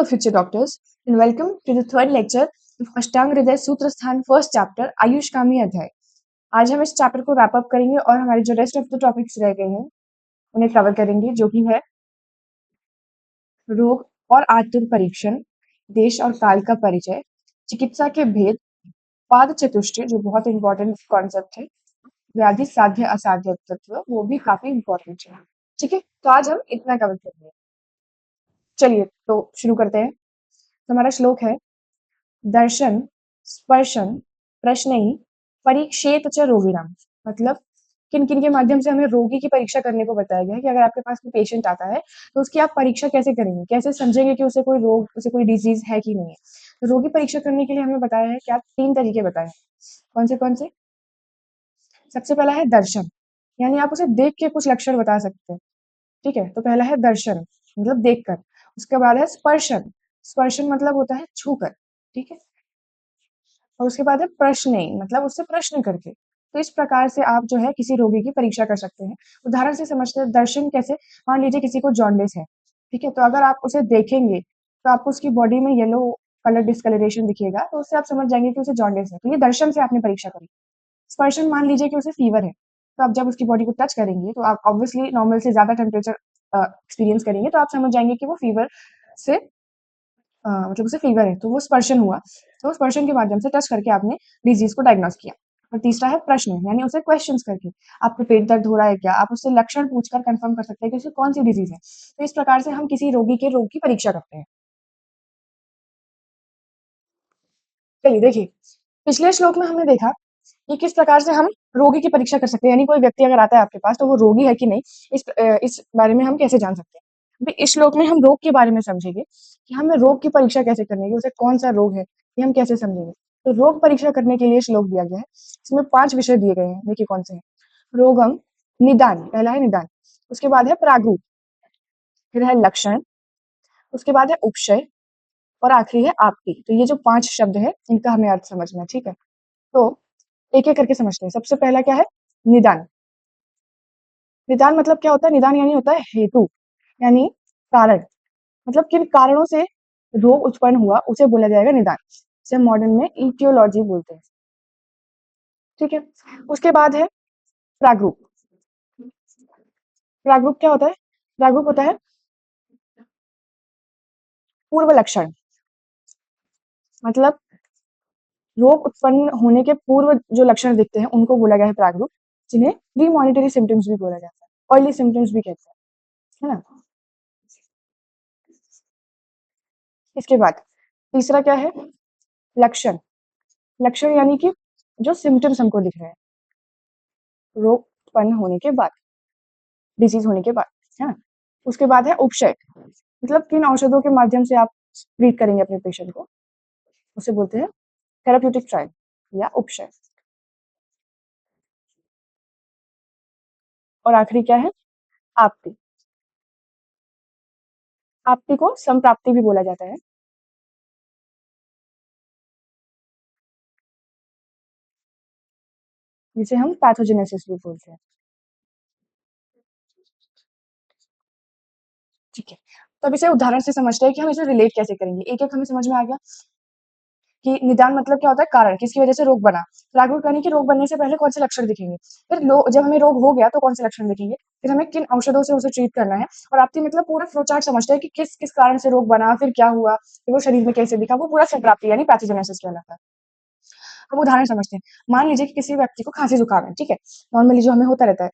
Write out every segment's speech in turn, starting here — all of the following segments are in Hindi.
Hello, future doctors, and welcome to the third lecture of अष्टांग हृदय सूत्र स्थान फर्स्ट चैप्टर आयुष्कामी अध्याय। आज हम इस चैप्टर को रैप अप करेंगे और हमारे जो रेस्ट ऑफ द टॉपिक्स रह गए हैं उन्हें कवर करेंगे, जो कि है रोग और आतुर परीक्षण, देश और काल का परिचय, चिकित्सा के भेद, पाद चतुष्टय जो बहुत इंपॉर्टेंट कॉन्सेप्ट है, व्याधि साध्य असाध्य तत्व वो भी काफी इंपॉर्टेंट है। ठीक है, तो आज हम इतना कवर करेंगे। चलिए तो शुरू करते हैं। हमारा श्लोक है दर्शन स्पर्शन प्रश्नई परीक्षेत च रोगिणाम। मतलब किन किन के माध्यम से हमें रोगी की परीक्षा करने को बताया गया है कि अगर आपके पास कोई पेशेंट आता है तो उसकी आप परीक्षा कैसे करेंगे, कैसे समझेंगे कि उसे कोई रोग, उसे कोई डिजीज है कि नहीं है। तो रोगी परीक्षा करने के लिए हमें बताया है कि आप 3 तरीके बताए हैं। कौन से? सबसे पहला है दर्शन, यानी आप उसे देख के कुछ लक्षण बता सकते हैं। ठीक है, तो पहला है दर्शन मतलब देखकर। उसके बाद है स्पर्शन, स्पर्शन मतलब होता है छूकर। ठीक है, और उसके बाद है प्रश्न मतलब उससे प्रश्न करके। तो इस प्रकार से आप जो है किसी रोगी की परीक्षा कर सकते हैं। उदाहरण से समझते हैं दर्शन कैसे। मान लीजिए किसी को जॉन्डिस है, ठीक है, तो अगर आप उसे देखेंगे तो आपको उसकी बॉडी में येलो कलर डिस्कलरेशन दिखेगा, तो उससे आप समझ जाएंगे कि उसे जॉन्डिस है। तो ये दर्शन से आपने परीक्षा करी। स्पर्शन, मान लीजिए कि उसे फीवर है, तो आप जब उसकी बॉडी को टच करेंगे तो आप ऑब्वियसली नॉर्मल से ज्यादा टेम्परेचर एक्सपीरियंस करेंगे, तो आप समझ जाएंगे कि वो फीवर से मतलब उसे फीवर है, तो वो स्पर्शन हुआ। तो स्पर्शन के माध्यम से टच करके आपने डिजीज को डायग्नोस किया। और तीसरा है प्रश्न, यानी उसे क्वेश्चंस करके। आपको पेट दर्द हो रहा है क्या, आप उससे लक्षण पूछकर कंफर्म कर सकते हैं कि उसे कौन सी डिजीज है। तो इस प्रकार से हम किसी रोगी के रोग की परीक्षा करते हैं। चलिए देखिए, पिछले श्लोक में हमने देखा कि किस प्रकार से हम रोगी की परीक्षा कर सकते हैं, यानी कोई व्यक्ति अगर आता है आपके पास तो वो रोगी है कि नहीं, इस बारे में हम कैसे जान सकते हैं। अभी इस श्लोक में हम रोग के बारे में समझेंगे कि हमें रोग की परीक्षा कैसे करनी है, उसे कौन सा रोग है ये हम कैसे समझेंगे। तो रोग परीक्षा करने के लिए श्लोक दिया गया है, इसमें 5 विषय दिए गए हैं। देखिए कौन से हैं। रोगम, निदान, पहला है निदान। उसके बाद है प्रागुप, फिर है लक्षण, उसके बाद है उपशय, और आखिरी है आपकी। तो ये जो 5 शब्द है इनका हमें अर्थ समझना है। ठीक है, तो एक एक करके समझते हैं। सबसे पहला क्या है, निदान। निदान मतलब क्या होता है, निदान यानी होता है हेतु, यानी कारण। मतलब किन कारणों से रोग उत्पन्न हुआ उसे बोला जाएगा निदान, जिसे मॉडर्न में इटियोलॉजी बोलते हैं। ठीक है, उसके बाद है प्रागरूप। प्रागरूप क्या होता है, प्रागरूप होता है पूर्व लक्षण। मतलब रोग उत्पन्न होने के पूर्व जो लक्षण दिखते हैं उनको बोला गया है प्रागरूप, जिन्हें प्रीमॉनिटरी सिम्टम्स भी बोला जाता है, अर्ली सिम्टम्स भी कहते हैं, है ना। इसके बाद तीसरा क्या है, लक्षण। लक्षण यानी कि जो सिम्टम्स हमको दिख रहे हैं रोग उत्पन्न होने के बाद, डिजीज होने के बाद, है ना। उसके बाद है उपशय, मतलब किन औषधों के माध्यम से आप ट्रीट करेंगे अपने पेशेंट को, उसे बोलते हैं थेराप्यूटिक ट्रायल या उपशय। और आखिरी क्या है, आपति। आपति को संप्राप्ति भी बोला जाता है। जिसे हम पैथोजेनेसिस भी बोलते हैं। ठीक है, तो अब इसे उदाहरण से समझते हैं कि हम इसे रिलेट कैसे करेंगे। एक एक हमें समझ में आ गया कि निदान मतलब क्या होता है, कारण, किसकी वजह से रोग बना। प्रागरूप यानी कि रोग बनने से पहले कौन से लक्षण दिखेंगे। फिर जब हमें रोग हो गया तो कौन से लक्षण दिखेंगे, फिर हमें किन औषधों से उसे ट्रीट करना है। और आपकी मतलब पूरा फ्लो चार्ट समझते हैं कि किस किस कारण से रोग बना, फिर क्या हुआ, फिर वो शरीर में कैसे दिखा, वो पूरा संप्राप्ति यानी पैथोजेनेसिस कहलाता है। अब उदाहरण समझते हैं। मान लीजिए कि किसी व्यक्ति को खांसी जुकाम है, ठीक है, नॉर्मली जो हमें होता रहता है।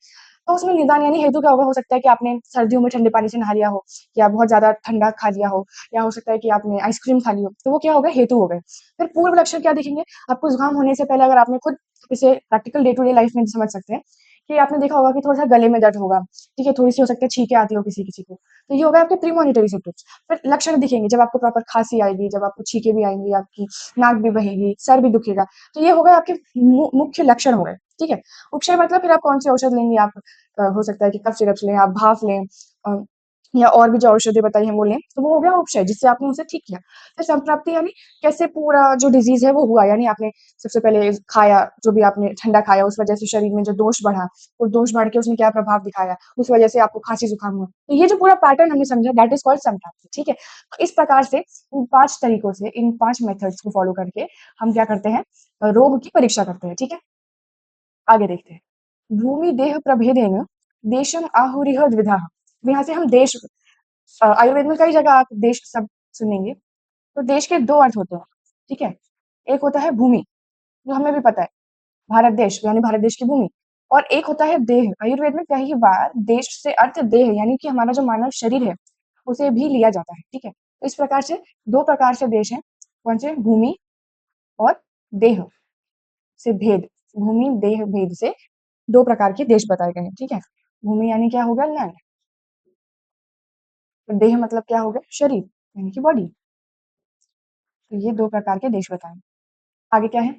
तो उसमें निदान यानी हेतु क्या होगा, हो सकता है कि आपने सर्दियों में ठंडे पानी से नहा लिया हो, या बहुत ज्यादा ठंडा खा लिया हो, या हो सकता है कि आपने आइसक्रीम खा ली हो, तो वो क्या हो गए, हेतु हो गए। फिर पूर्व लक्षण क्या दिखेंगे, आपको जुकाम होने से पहले अगर आपने खुद इसे practical day to day life में समझ सकते हैं कि आपने देखा होगा कि थोड़ा सा गले में दर्द होगा, ठीक है, थोड़ी सी हो सकता है छींके आती हो किसी किसी को, तो ये होगा आपके प्रीमॉनिटरी सिम्टम्स। फिर लक्षण दिखेंगे जब आपको प्रॉपर खांसी आएगी, जब आपको छींके भी आएंगी, आपकी नाक भी बहेगी, सर भी दुखेगा, तो ये हो गए आपके मुख्य लक्षण हो गए। ठीक है, उपचार मतलब फिर आप कौन सी औषध लेंगे, आप हो सकता है कि कफ सिरप लें, आप भाप लें, या और भी जो औषधि बताई हैं वो लें, तो वो हो गया उपशय जिससे आपने उसे ठीक किया। फिर संप्राप्ति यानी कैसे पूरा जो डिज़ीज़ है वो हुआ, यानी आपने सबसे पहले खाया, जो भी आपने ठंडा खाया उस वज़ह से शरीर में जो दोष बढ़ा, वो दोष बढ़ के उसने क्या प्रभाव दिखाया, उस वज़ह से आपको खाँसी-जुकाम हुआ। तो ये जो पूरा पैटर्न हमने समझा दैट इज़ कॉल्ड संप्राप्ति, ठीक है? तो इस प्रकार से इन 5 तरीकों से, इन 5 मेथड्स को फ़ॉलो करके हम क्या करते हैं रोग की परीक्षा करते हैं, ठीक है? आगे देखते हैं। भूमि देह प्रभेदेन देशम आहुरिह द्विधाः। अब यहाँ से हम देश आयुर्वेद में कई जगह आप देश शब्द सुनेंगे, तो देश के 2 अर्थ होते हैं, ठीक है? एक होता है भूमि, जो हमें भी पता है, भारत देश यानी भारत देश की भूमि, और एक होता है देह। आयुर्वेद में कई बार देश से अर्थ देह यानी कि हमारा जो मानव शरीर है, उसे भी लिया जाता है, ठीक है? तो इस प्रकार से 2 प्रकार से देश हैं, कौन से? भूमि और देह से भेद। भूमि, देह भेद से 2 प्रकार के देश बताए गए हैं, ठीक है? भूमि यानी क्या हो गया? लैंड। तो देह मतलब क्या हो गया? शरीर, यानी कि बॉडी। तो ये 2 प्रकार के देश बताए। आगे क्या है?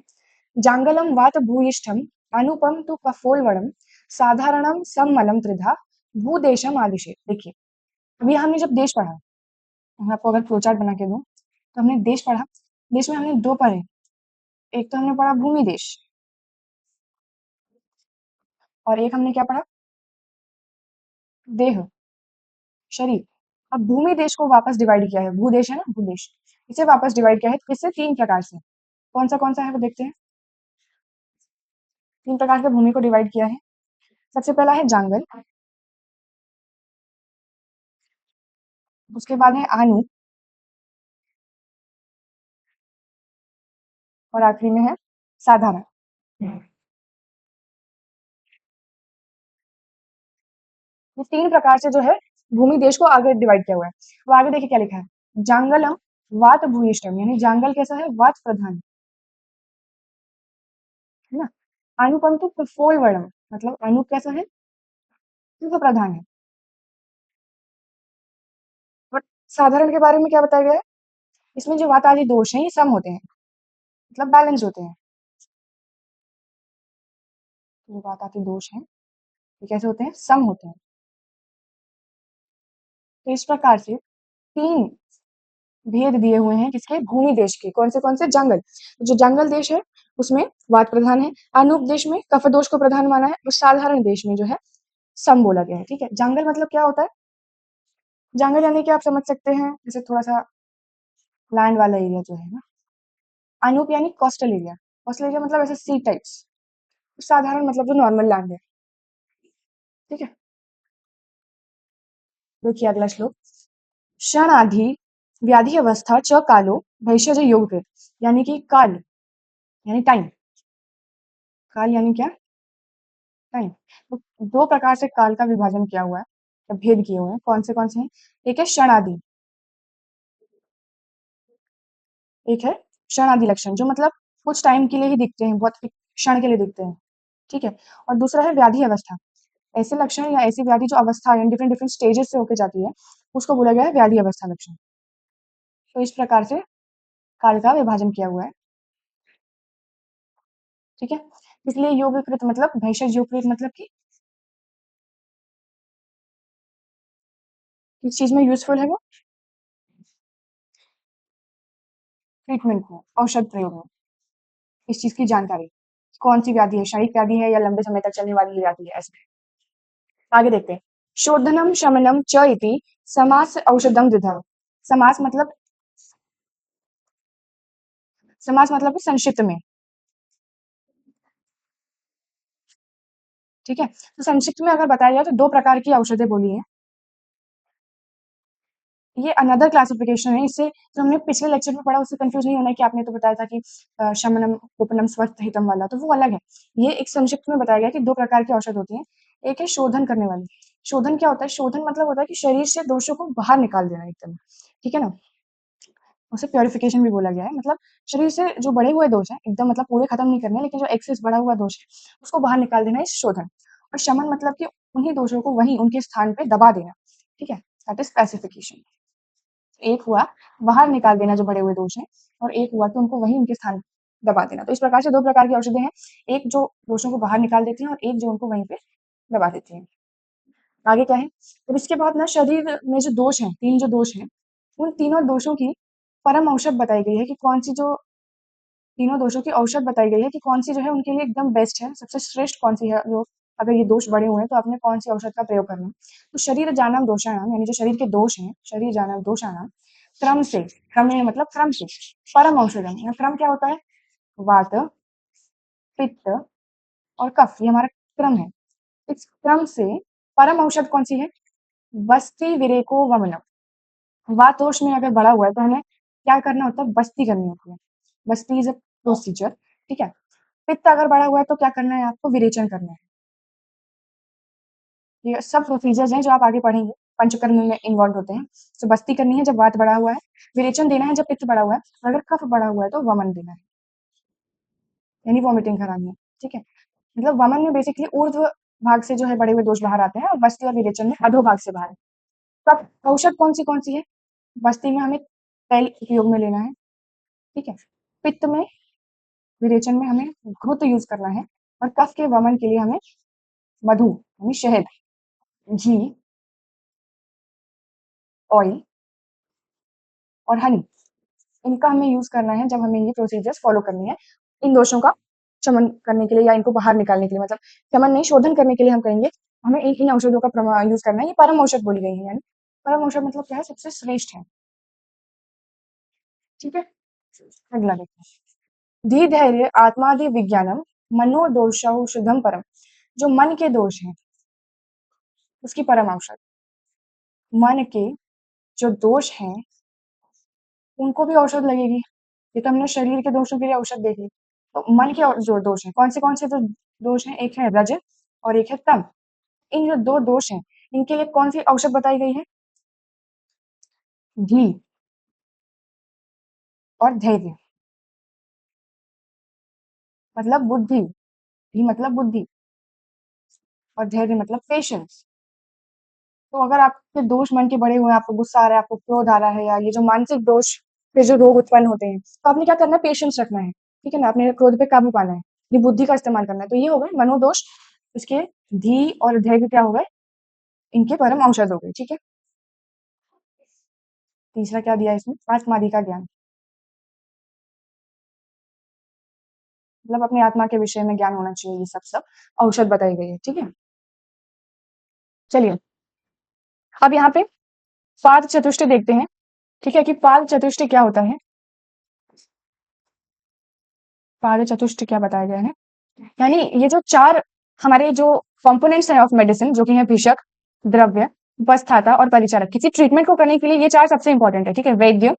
जांगलम वात भूयिष्ठम अनुपम तु कफोलवरम साधारणम सममलम त्रिधा भूदेशम आदिशे। देखिए, अभी हमने जब देश पढ़ा, मैं आपको अगर फ्लो चार्ट बना के दूं, तो हमने देश पढ़ा, देश में हमने 2 पढ़े। एक तो हमने पढ़ा भूमि देश, और एक हमने क्या पढ़ा? देह, शरीर। अब भूमि देश को वापस डिवाइड किया है, भूदेश है ना, भूदेश, इसे वापस डिवाइड किया है किससे? 3 प्रकार से। कौन सा है वो देखते हैं। 3 प्रकार से भूमि को डिवाइड किया है। सबसे पहला है जांगल, उसके बाद है आनु, और आखिरी में है साधारण। ये 3 प्रकार से जो है भूमि देश को आगे डिवाइड किया हुआ है। अब आगे देखिए क्या लिखा है। जांगलम वात भूयिष्ठम, यानी जांगल कैसा है? वात प्रधान, है ना? अनुपंतु कफोल वर्णम, मतलब अनु कैसा है? पित्त प्रधान है। बट साधारण के बारे में क्या बताया गया है? इसमें जो वात आदि दोष हैं ये सम होते हैं, मतलब बैलेंस होते हैं। जो वात आदि दोष हैं ये कैसे होते हैं? सम होते हैं। तो इस प्रकार से 3 भेद दिए हुए हैं किसके? भूमि देश के। कौन से? जंगल। जो जंगल देश है उसमें वात प्रधान है, अनूप देश में कफ दोष को प्रधान माना है, और साधारण देश में जो है सम बोला गया है, ठीक है? जंगल मतलब क्या होता है? जंगल यानी कि आप समझ सकते हैं जैसे थोड़ा सा लैंड वाला एरिया जो है ना। अनूप यानी कोस्टल एरिया, कोस्टल एरिया मतलब ऐसे सी टाइप्स। साधारण मतलब जो नॉर्मल लैंड है, ठीक है? देखिए अगला श्लोक। क्षण आधि व्याधि अवस्था च कालो भैषज योग, यानी कि काल यानी टाइम। काल यानी क्या? टाइम। तो 2 प्रकार से काल का विभाजन किया हुआ है, या भेद किए हुए हैं। कौन से हैं? एक है क्षण आदि, एक है क्षण आदि लक्षण, जो मतलब कुछ टाइम के लिए ही दिखते हैं, बहुत क्षण के लिए दिखते हैं, ठीक है? और दूसरा है व्याधि अवस्था। ऐसे लक्षण या ऐसी व्याधि जो अवस्था यानी डिफरेंट डिफरेंट स्टेजेस से होके जाती है, उसको बोला गया है व्याधि अवस्था लक्षण। तो इस प्रकार से काल का विभाजन किया हुआ है, ठीक है? इसलिए योगकृत मतलब भेषज योगकृत मतलब कि किस चीज में यूजफुल है वो? ट्रीटमेंट में, औषध प्रयोग में, इस चीज की जानकारी। कौन सी व्याधि है? क्षणिक व्याधि है या लंबे समय तक चलने वाली व्याधि है? ऐसे आगे देखते हैं। शोधनम शमनम च इति समास औषधम द्विधा। समास मतलब, समास मतलब है संक्षिप्त में, ठीक है? तो संक्षिप्त में अगर बताया जाए तो 2 प्रकार की औषधें बोली हैं। ये अनदर क्लासिफिकेशन है, इससे जो हमने पिछले लेक्चर में पढ़ा उससे कंफ्यूज नहीं होना है कि आपने तो बताया था कि शमनम उपनम स्वस्थ हितम वाला, तो वो अलग है। ये एक संक्षिप्त में बताया गया कि 2 प्रकार की औषध होती हैं। एक है शोधन करने वाली। शोधन क्या होता है? शोधन मतलब होता है कि शरीर से दोषों को बाहर निकाल देना एकदम, ठीक है ना? उसे प्यूरिफिकेशन भी बोला गया है, मतलब शरीर से जो बढ़े हुए दोष हैं एकदम मतलब पूरे खत्म नहीं करने, लेकिन जो एक्सेस बढ़ा हुआ दोष है उसको बाहर निकाल देना इस शोधन। और शमन मतलब कि उन्हीं दोषों को वहीं उनके स्थान पे दबा देना, ठीक है? That is specification. एक हुआ बाहर निकाल देना जो बड़े हुए दोष हैं, और एक हुआ कि उनको वहीं उनके स्थान दबा देना। तो इस प्रकार से 2 प्रकार की औषधें हैं, एक जो दोषों को बाहर निकाल देती हैं और एक जो उनको वहीं पे दबा देती हैं। आगे क्या है, फिर इसके बाद ना शरीर में जो दोष हैं, 3 जो दोष हैं, उन तीनों दोषों की परम औषध बताई गई है कि कौन-सी जो तीनों दोषों की औषध बताई गई है कि कौन-सी जो है उनके लिए एकदम बेस्ट है, सबसे श्रेष्ठ कौन-सी है, जो अगर ये दोष बढ़े हुए हैं तो आपने कौन-सी औषध का प्रयोग करना है। तो शरीर जानम दोषाणाम यानी जो शरीर के दोष हैं, शरीर जानम दोषाणाम क्रम से, क्रम में मतलब क्रम से, परम औषधम यहाँ क्रम क्या होता है? वात, पित्त और कफ ये हमारा क्रम है। इस क्रम से परम औषध कौन-सी है? बस्ति विरेको वमनम। वात दोष में अगर बढ़ा हुआ है तो हमें क्या करना होता है? बस्ती करनी होती है। बस्ती इज़ अ प्रोसीजर, ठीक है? पित्त अगर बढ़ा हुआ है तो क्या करना है आपको? विरेचन करना है। ये सब प्रोसीजर्स हैं जो आप आगे पढ़ेंगे, पंचकर्म में इन्वॉल्व होते हैं। तो बस्ती करनी है जब वात बढ़ा हुआ है, विरेचन देना है जब पित्त बढ़ा हुआ है, अगर कफ बढ़ा हुआ है तो वमन देना है, यानी वॉमिटिंग करानी है, ठीक है? मतलब वमन में बेसिकली ऊर्ध्व भाग से जो है बड़े हुए दोष बाहर आते हैं और बस्ती और विरेचन में अधो भाग से बाहर। तब औषध कौन सी है? बस्ती में हमें तेल उपयोग में लेना है, ठीक है? पित्त में, विरेचन में हमें घृत यूज करना है और कफ के वमन के लिए हमें मधु यानी शहद, घी, ऑयल और हनी इनका हमें यूज करना है जब हमें ये प्रोसीजर्स फॉलो करनी है इन दोषों का शमन करने के लिए या इनको बाहर निकालने के लिए, मतलब शमन नहीं शोधन करने के लिए हम कहेंगे हमें इन औषधों का यूज करना है। ये परम औषध बोली गई है, यानी परम औषध मतलब क्या है? सबसे श्रेष्ठ है, ठीक है? अगला देखते हैं, धी धैर्य आत्मादि विज्ञानम मनोदोषौषधम परम। जो मन के दोष हैं उसकी परम औषध, मन के जो दोष हैं उनको भी औषध लगेगी। ये तो हमने शरीर के दोषों के लिए औषध देख ली, तो मन के जो दोष हैं कौन से जो दोष हैं? एक है रज और एक है तम। इन जो दो दोष हैं इनके लिए कौन सी औषध बताई गई है? घी और धैर्य मतलब बुद्धि, घी मतलब बुद्धि और धैर्य मतलब पेशेंस। तो अगर आपके दोष मन के बढ़े हुए हैं, आपको गुस्सा आ रहा है, आपको क्रोध आ रहा है, या ये जो मानसिक दोष फिर जो रोग उत्पन्न होते हैं, तो आपने क्या करना है? पेशेंस रखना है, ठीक है ना? अपने क्रोध पे काबू पाना है, ये बुद्धि का इस्तेमाल करना है। तो ये हो गए मनोदोष, इसके धी और धैर्य क्या हो गए? इनके परम औषध हो गए, ठीक है? तीसरा क्या दिया इसमें? आत्मादि का ज्ञान, मतलब अपने आत्मा के विषय में ज्ञान होना चाहिए, ये सब औषध बताई गई है, ठीक है? चलिए अब यहाँ पे पाद चतुष्टय देखते हैं, ठीक है? कि पाद चतुष्टय क्या होता है? पाद चतुष्टय क्या बताया गया है? यानी ये जो चार हमारे जो कंपोनेंट्स हैं ऑफ मेडिसिन, जो कि है भिषक, द्रव्य, उपस्थाता और परिचारक। किसी ट्रीटमेंट को करने के लिए ये चार सबसे इंपॉर्टेंट है, ठीक है? वैद्य,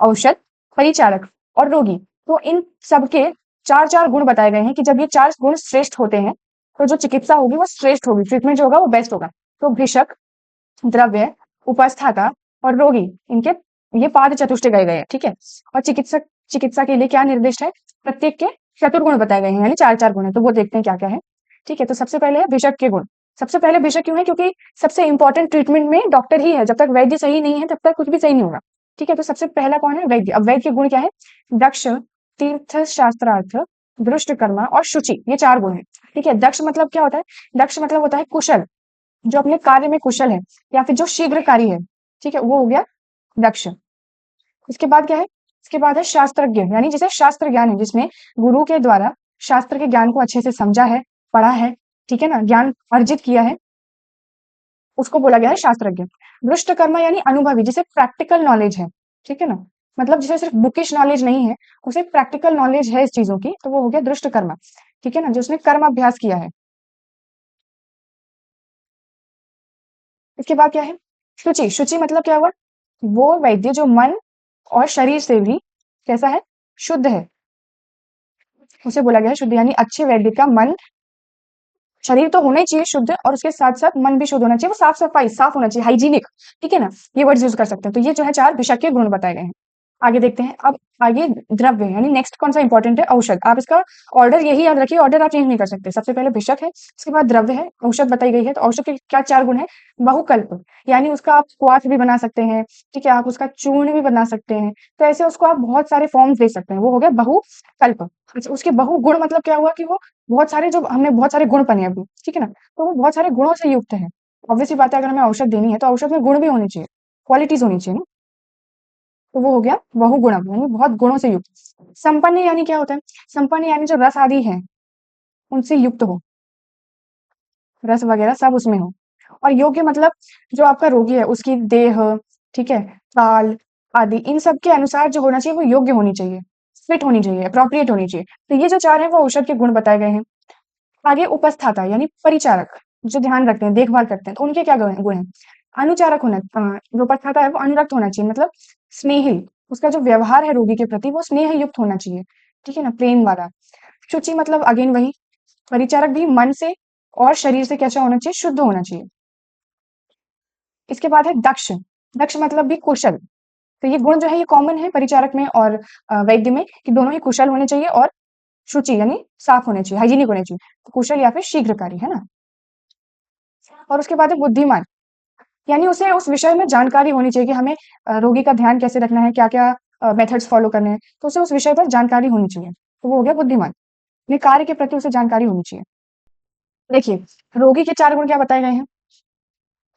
औषध, परिचारक और रोगी। तो इन सबके चार चार गुण बताए गए हैं कि जब ये चार गुण श्रेष्ठ होते हैं तो जो चिकित्सा होगी वो श्रेष्ठ होगी, ट्रीटमेंट जो होगा वो बेस्ट होगा। तो भिषक, द्रव्य, उपस्थाता और रोगी, इनके ये पाद चतुष्टय गए गए हैं, ठीक है? और चिकित्सा के लिए क्या निर्दिष्ट है? प्रत्येक के चतुर्गुण बताए गए हैं, यानी चार चार गुण है। तो वो देखते हैं क्या क्या है, ठीक है? तो सबसे पहले है भिषक के गुण। सबसे पहले भिषक क्यों है? क्योंकि सबसे इंपॉर्टेंट ट्रीटमेंट में डॉक्टर ही है, जब तक वैद्य सही नहीं है तब तक कुछ भी सही नहीं होगा, ठीक है? तो सबसे पहला कौन है? वैद्य। अब वैद्य के गुण क्या है? दक्ष, तीर्थ शास्त्रार्थ, दृष्ट कर्मा और शुचि, ये चार गुण है, ठीक है? दक्ष मतलब क्या होता है? दक्ष मतलब होता है कुशल, जो अपने कार्य में कुशल है या फिर जो शीघ्रकारी है, ठीक है? वो हो गया दक्ष। इसके बाद क्या है? इसके बाद है शास्त्रज्ञ, यानी जिसे शास्त्र ज्ञान है, जिसने गुरु के द्वारा शास्त्र के ज्ञान को अच्छे से समझा है, पढ़ा है, ठीक है ना? ज्ञान अर्जित किया है, उसको बोला गया है शास्त्रज्ञ। दृष्ट कर्मा यानी अनुभवी, जिसे प्रैक्टिकल नॉलेज है, ठीक है ना? मतलब जिसे सिर्फ बुकिश नॉलेज नहीं है, उसे प्रैक्टिकल नॉलेज है इस चीजों की, तो वो हो गया दृष्ट कर्मा, ठीक है ना? जो उसने कर्म अभ्यास किया है। इसके बाद क्या है? शुचि। शुचि मतलब क्या हुआ? वो वैद्य जो मन और शरीर से भी कैसा है? शुद्ध है, उसे बोला गया है शुद्ध, यानी अच्छे वैद्य का मन, शरीर तो होना ही चाहिए शुद्ध और उसके साथ साथ मन भी शुद्ध होना चाहिए, वो साफ सफाई साफ होना चाहिए, हाइजीनिक, ठीक है ना? ये वर्ड यूज कर सकते हैं। तो ये जो है चार भिषक के गुण बताए गए हैं। आगे देखते हैं। अब आगे द्रव्य यानी नेक्स्ट कौन सा इंपॉर्टेंट है? औषध। आप इसका ऑर्डर यही याद रखिए, ऑर्डर आप चेंज नहीं कर सकते। सबसे पहले भिषक है, उसके बाद द्रव्य है, औषध बताई गई है। तो औषध के क्या चार गुण है? बहुकल्प, यानी उसका आप क्वाथ भी बना सकते हैं, ठीक है? आप उसका चूर्ण भी बना सकते हैं, तो ऐसे उसको आप बहुत सारे फॉर्म्स दे सकते हैं, वो हो गया बहुकल्प। अच्छा, उसके बहुगुण मतलब क्या हुआ कि वो बहुत सारे, जो हमने बहुत सारे गुण पढ़े अभी, ठीक है ना? तो वो बहुत सारे गुणों से युक्त है, ऑब्वियस सी बात है, अगर हमें औषध देनी है तो औषध में गुण भी होने चाहिए, क्वालिटीज होनी चाहिए ना। तो वो हो गया बहुगुणम, यानी बहुत गुणों से युक्त। संपन्न यानी क्या होता है? संपन्न यानी जो रस आदि है उनसे युक्त हो, रस वगैरह सब उसमें हो। और योग्य मतलब जो आपका रोगी है उसकी देह, ठीक है, काल आदि इन सब के अनुसार जो होना चाहिए वो योग्य होनी चाहिए, फिट होनी चाहिए, अप्रोप्रिएट होनी चाहिए। तो ये जो चार है वो औषध के गुण बताए गए हैं। आगे उपस्थाता यानी परिचारक, जो ध्यान रखते हैं, देखभाल करते हैं, तो उनके क्या गुण है? अनुचारक होना, जो उपस्थाता है वो अनुरक्त होना चाहिए, मतलब स्नेही, उसका जो व्यवहार है रोगी के प्रति वो स्नेह युक्त होना चाहिए, ठीक है ना, प्रेम वाला। शुचि मतलब अगेन वही, परिचारक भी मन से और शरीर से कैसा होना चाहिए? शुद्ध होना चाहिए। इसके बाद है दक्ष। दक्ष मतलब भी कुशल। तो ये गुण जो है ये कॉमन है परिचारक में और वैद्य में, कि दोनों ही कुशल होने चाहिए और शुचि यानी साफ होने चाहिए, हाइजीनिक होने चाहिए। तो कुशल या फिर शीघ्रकारी, है ना। और उसके बाद है बुद्धिमान, यानी उसे उस विषय में जानकारी होनी चाहिए कि हमें रोगी का ध्यान कैसे रखना है, क्या-क्या मेथड्स फॉलो करने हैं, तो उसे उस विषय पर जानकारी होनी चाहिए। तो वो हो गया बुद्धिमान। अपने कार्य के प्रति उसे जानकारी होनी चाहिए। देखिए, रोगी के 4 गुण क्या बताए गए हैं,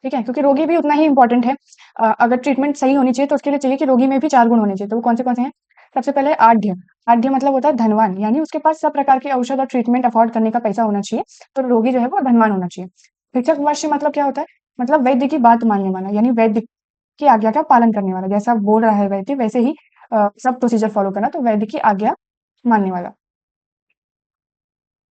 ठीक है? क्योंकि रोगी भी उतना ही इम्पोर्टेंट है। अगर ट्रीटमेंट सही होनी चाहिए तो उसके लिए चाहिए कि रोगी में भी 4 गुण होने चाहिए। तो वो कौन से हैं? सबसे पहले आढ़्य। आढ़्य मतलब होता है धनवान, यानी उसके पास सब प्रकार के औषध और ट्रीटमेंट अफोर्ड करने का पैसा होना चाहिए। तो रोगी जो है वो धनवान होना चाहिए। पृथकवश्य मतलब क्या होता है? मतलब वैद्य की बात मानने वाला, यानी वैद्य की आज्ञा का पालन करने वाला। जैसा बोल रहा है वैद्य वैसे ही सब प्रोसीजर फॉलो करना, तो वैद्य की आज्ञा मानने वाला।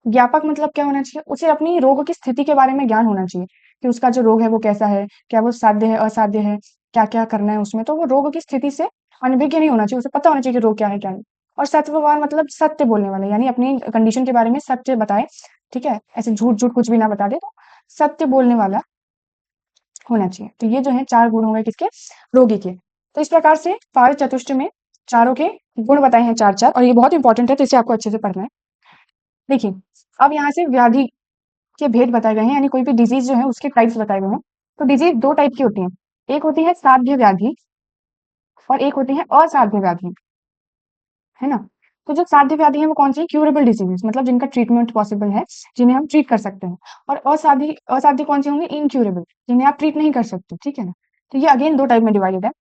ज्ञापक मतलब क्या होना चाहिए? उसे अपनी रोग की स्थिति के बारे में ज्ञान होना चाहिए, कि उसका जो रोग है वो कैसा है, क्या वो साध्य है, असाध्य है, क्या-क्या करना है उसमें। तो वो रोग की स्थिति से अनभिज्ञ नहीं होना चाहिए, उसे पता होना चाहिए कि रोग क्या है, क्या नहीं। और सत्ववान मतलब सत्य बोलने वाला, यानी अपनी कंडीशन के बारे में सत्य बताए, ठीक है? ऐसे झूठ-झूठ कुछ भी ना बता दे, तो सत्य बोलने वाला होना चाहिए। तो ये जो है 4 गुण हो गए किसके? रोगी के। तो इस प्रकार से पारस चतुष्टय में चारों के गुण बताए हैं 4-4, और ये बहुत इंपॉर्टेंट है, तो इसे आपको अच्छे से पढ़ना है। देखिए, अब यहाँ से व्याधि के भेद बताए गए हैं, यानी कोई भी डिजीज जो है उसके टाइप्स बताए गए हैं। तो डिजीज 2 टाइप की होती हैं। एक होती है साध्य व्याधि और एक होती है असाध्य व्याधि, है ना? तो जो साध्य व्याधि है वो कौन सी है? क्यूरेबल डिजीजेस, मतलब जिनका ट्रीटमेंट पॉसिबल है, जिन्हें हम ट्रीट कर सकते हैं। और असाध्य असाध्य कौन सी होंगी? इनक्यूरेबल, जिन्हें आप ट्रीट नहीं कर सकते, ठीक है ना। तो ये अगेन 2 टाइप में डिवाइडेड है।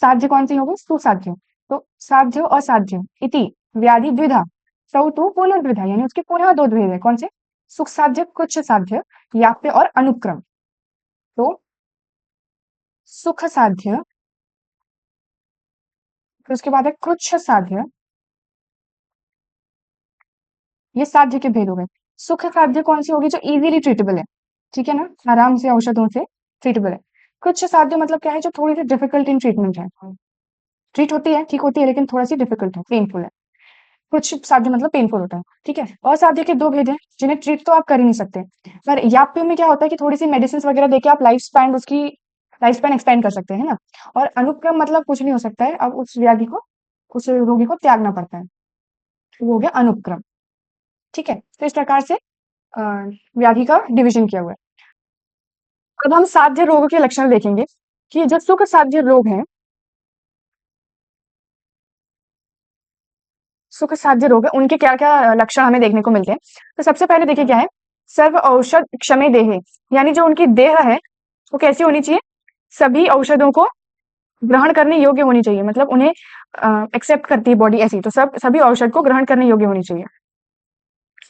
साध्य कौन सी होगी? सुसाध्य। तो साध्य असाध्य इति व्याधि द्विधा, सौ तु पुनर्द्विधा, यानी उसके पुनः 2 भेद है। कौन से? सुख साध्य, कुच्छ साध्य, याप्य और अनुक्रम। तो सुख साध्य, फिर उसके बाद है कृच्छ साध्य, ये साध्य के भेद हो गए। सुख साध्य कौन सी होगी? जो इजीली ट्रीटेबल है, ठीक है ना, आराम से औषधों से ट्रीटेबल है। कृच्छ साध्य मतलब क्या है? जो थोड़ी सी डिफिकल्ट इन ट्रीटमेंट है, ट्रीट होती है, ठीक होती है, लेकिन थोड़ा सी डिफिकल्ट है, पेनफुल है। कुछ साध्य मतलब पेनफुल होता है, ठीक है। असाध्य के 2 भेद हैं, जिन्हें ट्रीट तो आप कर ही नहीं सकते। पर याप्य में क्या होता है कि थोड़ी सी मेडिसिन वगैरह देके आप लाइफ स्पैन एक्सपेंड कर सकते हैं ना। और अनुक्रम मतलब कुछ नहीं हो सकता है, अब उस रोगी को त्यागना पड़ता है, तो वो हो गया अनुक्रम, ठीक है। तो इस प्रकार से अ, व्याधि का डिवीजन किया हुआ है। अब हम साध्य रोग के लक्षण देखेंगे, कि जो सुख साध्य रोग है, सुख साध्य रोग है, उनके क्या-क्या लक्षण हमें देखने को मिलते हैं। तो सबसे पहले देखिए क्या है, सर्व औषध क्षमे देहे, यानी जो उनकी देह है वो कैसी होनी चाहिए? सभी औषधों को ग्रहण करने योग्य होनी चाहिए, मतलब उन्हें एक्सेप्ट करती है बॉडी ऐसी, तो सभी औषध को ग्रहण करने योग्य होनी चाहिए,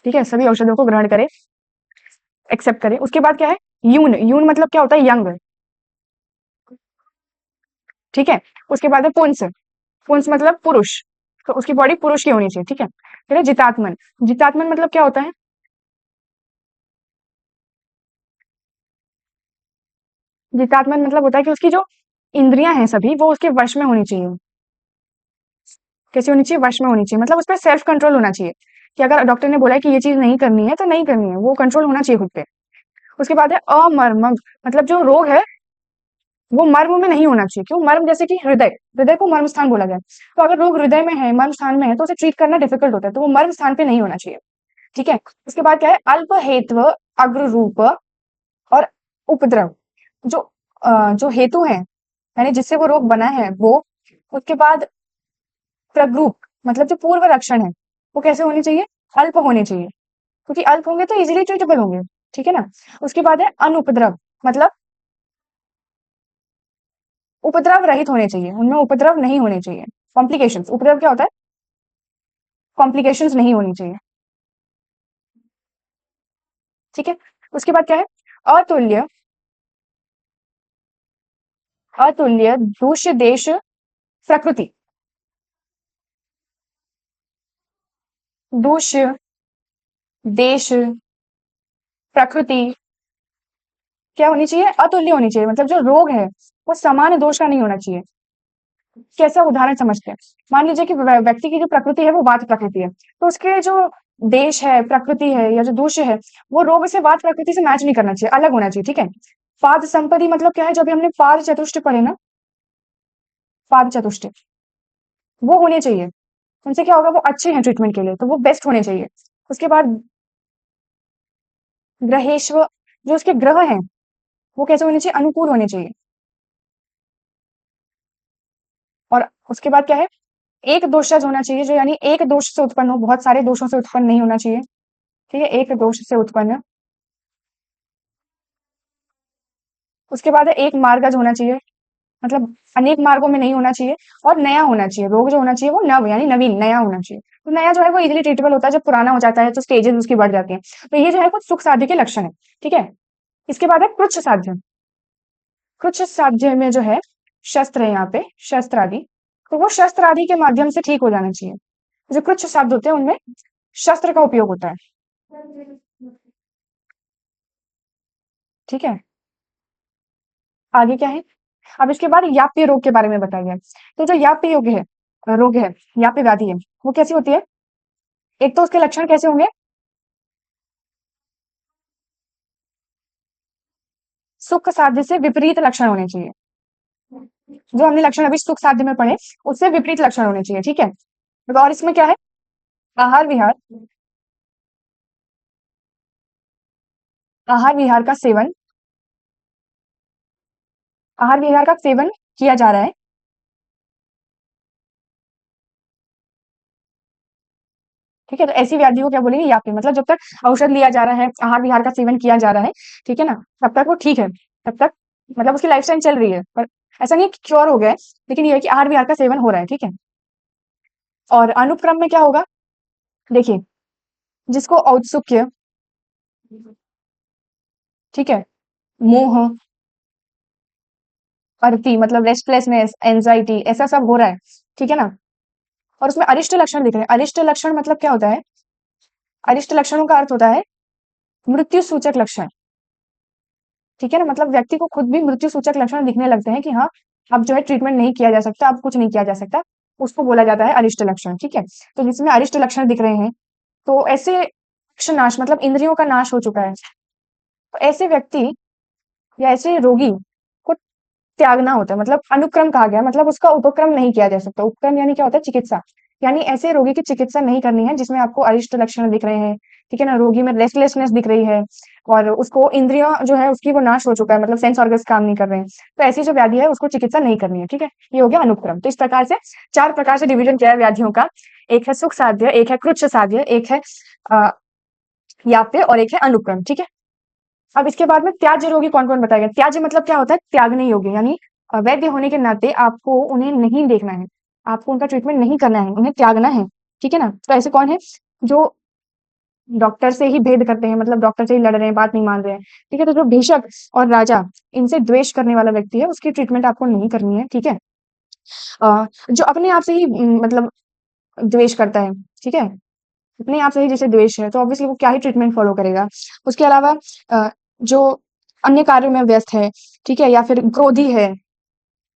ठीक है। सभी औषधों को ग्रहण करे, एक्सेप्ट करे। उसके बाद क्या है? यून, यून मतलब क्या होता है? यंग, ठीक है। उसके बाद है पुंस, पुंस मतलब पुरुष, तो उसकी बॉडी पुरुष की होनी चाहिए, ठीक है। फिर है जितात्मन, जितात्मन मतलब क्या होता है? जितात्मन मतलब होता है कि उसकी जो इंद्रियां हैं सभी वो उसके वश में होनी चाहिए। कैसी होनी चाहिए? वश में होनी चाहिए, मतलब उस पर सेल्फ कंट्रोल होना चाहिए, कि अगर डॉक्टर ने बोला है कि ये चीज नहीं करनी है तो नहीं करनी है, वो कंट्रोल होना चाहिए खुद पे। उसके बाद है अमर्मक, मतलब जो रोग है वो मर्म में नहीं होना चाहिए। क्यों मर्म? जैसे कि हृदय, हृदय को मर्म स्थान बोला जाए, तो अगर रोग हृदय में है, मर्म स्थान में है, तो उसे ट्रीट करना डिफिकल्ट होता है, तो वो मर्म स्थान पे नहीं होना चाहिए, ठीक है। उसके बाद क्या है? अल्प हेत्व, अग्र रूप और उपद्रव, जो जो हेतु है, यानी जिससे वो रोग बना है वो। उसके बाद प्रग्रुप, मतलब जो पूर्व लक्षण है वो कैसे होने चाहिए? अल्प होने चाहिए, क्योंकि अल्प होंगे तो इजीली ट्रीटेबल होंगे, ठीक है ना। उसके बाद है अनुपद्रव, मतलब उपद्रव रहित होने चाहिए, उनमें उपद्रव नहीं होने चाहिए। कॉम्प्लिकेशंस, उपद्रव क्या होता है? कॉम्प्लिकेशंस नहीं होनी चाहिए। ठीक है? उसके बाद क्या है? अतुल्य, अतुल्य दूष्य देश प्रकृति, दूष्य देश प्रकृति क्या होनी चाहिए? अतुल्य होनी चाहिए। मतलब जो रोग है वो समान दोष का नहीं होना चाहिए। कैसा उदाहरण समझते हैं? मान लीजिए कि व्यक्ति की जो प्रकृति है वो वात प्रकृति है, तो उसके जो देश है, प्रकृति है या जो दूष्य है, वो रोग से वात प्रकृति से मैच नहीं करना चाहिए, अलग होना चाहिए। ठीक है? पाद संपत्ति मतलब क्या है? जो अभी हमने पाद चतुष्ट पढ़े ना, पाद चतुष्ट वो होने चाहिए। उनसे क्या होगा? वो अच्छे हैं ट्रीटमेंट के लिए, तो वो बेस्ट होने चाहिए। उसके बाद ग्रहेश्व, जो उसके ग्रह हैं वो कैसे होने चाहिए? अनुकूल होने चाहिए। और उसके बाद क्या है? एक दोषज होना चाहिए, जो यानी एक दोष से उत्पन्न हो, बहुत सारे दोषों से उत्पन्न नहीं होना चाहिए। ठीक है? एक दोष से उत्पन्न। उसके बाद है एक मार्गज होना चाहिए, मतलब अनेक मार्गों में नहीं होना चाहिए। और नया होना चाहिए, रोग जो होना चाहिए वो नव यानी नवीन नया होना चाहिए। तो नया जो है वो इजीली ट्रीटेबल होता है, जब पुराना हो जाता है तो स्टेजेस उसकी बढ़ जाती हैं। तो ये जो है कुछ सुख साध्य के लक्षण है। ठीक है? इसके बाद है कृच्छ साध्य। कृच्छ साध्य में जो है शस्त्र है, यहाँ पे शस्त्र आदि, तो वो शस्त्र आदि के माध्यम से ठीक हो जाना चाहिए। जो कृच्छ साध्य होते हैं उनमें शस्त्र का उपयोग होता है। ठीक है? आगे क्या है? अब इसके बाद याप्य रोग के बारे में बताया गया। तो जो याप्य रोग है, याप्य व्याधि है, वो कैसी होती है? एक तो उसके लक्षण कैसे होंगे? सुख साध्य से विपरीत लक्षण होने चाहिए। जो हमने लक्षण अभी सुख साध्य में पढ़े, उससे विपरीत लक्षण होने चाहिए। ठीक है? और इसमें क्या है? आहार विहार, आहार विहार का सेवन, आहार विहार का सेवन किया जा रहा है। ठीक है? तो ऐसी व्याधि को क्या बोलेंगे? याप्य। मतलब जब तक औषध लिया जा रहा है, आहार विहार का सेवन किया जा रहा है, ठीक है ना, तब तक वो ठीक है। तब तक मतलब उसकी लाइफ टाइम चल रही है, पर ऐसा नहीं है कि क्योर हो गया है, लेकिन ये है कि आहार विहार का सेवन हो रहा है। ठीक है? और अनुक्रम में क्या होगा? देखिए, जिसको औत्सुक्य, ठीक है, मोह, अरति मतलब रेस्टलेसनेस, एंजाइटी, ऐसा सब हो रहा है। ठीक है ना? और उसमें अरिष्ट लक्षण दिख रहे हैं। अरिष्ट लक्षण मतलब क्या होता है? अरिष्ट लक्षणों का अर्थ होता है मृत्यु सूचक लक्षण। ठीक है ना? मतलब व्यक्ति को खुद भी मृत्यु सूचक लक्षण दिखने लगते हैं कि हाँ, अब जो है ट्रीटमेंट नहीं किया जा सकता, अब कुछ नहीं किया जा सकता। उसको बोला जाता है अरिष्ट लक्षण। ठीक है? तो जिसमें अरिष्ट लक्षण दिख रहे हैं, तो ऐसे नाश मतलब इंद्रियों का नाश हो चुका है। तो ऐसे व्यक्ति या ऐसे रोगी को त्यागना होता है। मतलब अनुक्रम कहा गया, मतलब उसका उपक्रम नहीं किया जा सकता। उपक्रम यानी क्या होता है? चिकित्सा। यानी ऐसे रोगी की चिकित्सा नहीं करनी है जिसमें आपको अरिष्ट लक्षण दिख रहे हैं। ठीक है ना? रोगी में रेस्टलेसनेस दिख रही है और उसको इंद्रियां जो है उसकी वो नाश हो चुका है, मतलब सेंस ऑर्गन्स काम नहीं कर रहे हैं। तो ऐसी जो व्याधि है उसको चिकित्सा नहीं करनी है। ठीक है? ये हो गया अनुक्रम। तो इस प्रकार से चार प्रकार से डिवीजन किया है व्याधियों का। एक है सुख साध्य, एक है कृच्छ साध्य, एक है अ, याप्य और एक है अनुक्रम। ठीक है? अब इसके बाद में त्याज्य रोगी कौन-कौन बताया गया? त्याज्य मतलब क्या होता है? त्यागने योग्य, यानी वैद्य होने के नाते आपको उन्हें नहीं देखना है, आपको उनका ट्रीटमेंट नहीं करना है, उन्हें त्यागना है। ठीक है ना? तो ऐसे कौन है? जो डॉक्टर से ही भेद करते हैं, मतलब डॉक्टर से ही लड़ रहे हैं, बात नहीं मान रहे हैं। ठीक है? तो जो भिषक और राजा इनसे द्वेष करने वाला व्यक्ति है, उसकी ट्रीटमेंट आपको नहीं करनी है। ठीक है? जो अपने आप से ही मतलब द्वेष करता है, ठीक है? अपने आप से ही जिसे द्वेष है, तो ऑब्वियसली वो क्या ही ट्रीटमेंट फॉलो करेगा। उसके अलावा जो अन्य कार्यों में व्यस्त है, ठीक है? या फिर क्रोधी है,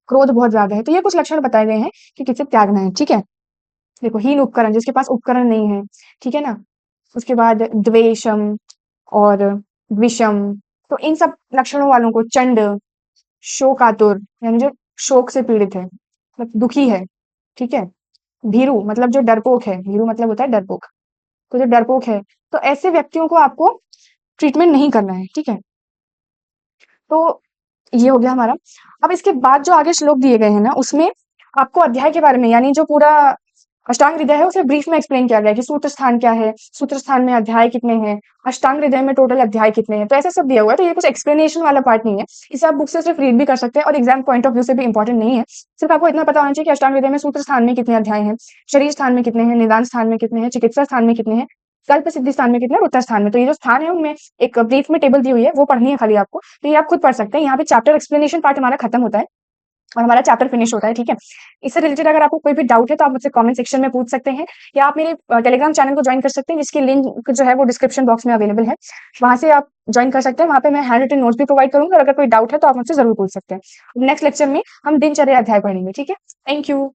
क्रोध बहुत ज़्यादा है, तो ये कुछ लक्षण बताए गए हैं कि किसे त्यागना है। ठीक है? देखो, हीन उपकरण, जिसके पास उपकरण नहीं है, ठीक है ना? उसके बाद द्वेषम और विषम, तो इन सब लक्षणों वालों को चंड, शोकातुर यानी जो शोक से पीड़ित है, मतलब दुखी है, ठीक है? भीरु मतलब जो डरपोक है, भीरु मतलब होता है डरपोक। तो जो डरपोक है, तो ऐसे व्यक्तियों को आपको ट्रीटमेंट नहीं करना है। ठीक है? तो ये हो गया हमारा। अब इसके बाद जो आगे श्लोक दिए गए हैं ना, उसमें आपको अध्याय के बारे में, यानी जो पूरा अष्टांग हृदय है उसे ब्रीफ में एक्सप्लेन किया गया है कि सूत्र स्थान क्या है, सूत्र स्थान में अध्याय कितने हैं, अष्टांग हृदय में टोटल अध्याय कितने हैं, तो ऐसे सब दिया हुआ है। तो ये कुछ एक्सप्लेनेशन वाला पार्ट नहीं है, इसे आप बुक से सिर्फ रीड भी कर सकते हैं और एग्जाम पॉइंट ऑफ व्यू से भी इंपॉर्टेंट नहीं है। सिर्फ आपको इतना पता होना चाहिए कि अष्टांग हृदय में सूत्र स्थान में कितने अध्याय हैं, शरीर स्थान में कितने हैं, निदान स्थान में कितने हैं, चिकित्सा स्थान में कितने हैं, कल्प सिद्धि स्थान में कितने हैं, उत्तर स्थान में। तो ये जो स्थान है उनमें एक ब्रीफ में टेबल दी हुई है, वो पढ़नी है खाली आपको। तो ये आप खुद पढ़ सकते हैं। यहाँ पे चैप्टर एक्सप्लेनेशन पार्ट हमारा खत्म होता है और हमारा चैप्टर फिनिश होता है, ठीक है। इससे रिलेटेड अगर आपको कोई भी डाउट है तो आप मुझसे कमेंट सेक्शन में पूछ सकते हैं, या आप मेरे टेलीग्राम चैनल को ज्वाइन कर सकते हैं, जिसकी लिंक जो है वो डिस्क्रिप्शन बॉक्स में अवेलेबल है। वहां से आप ज्वाइन कर सकते हैं। वहां पे मैं हैंड रिटन नोट्स भी प्रोवाइड करूंगा और अगर कोई डाउट है तो आप मुझसे जरूर पूछ सकते हैं। नेक्स्ट लेक्चर में हम दिनचर्या अध्याय पढ़ेंगे, ठीक है। Thank you.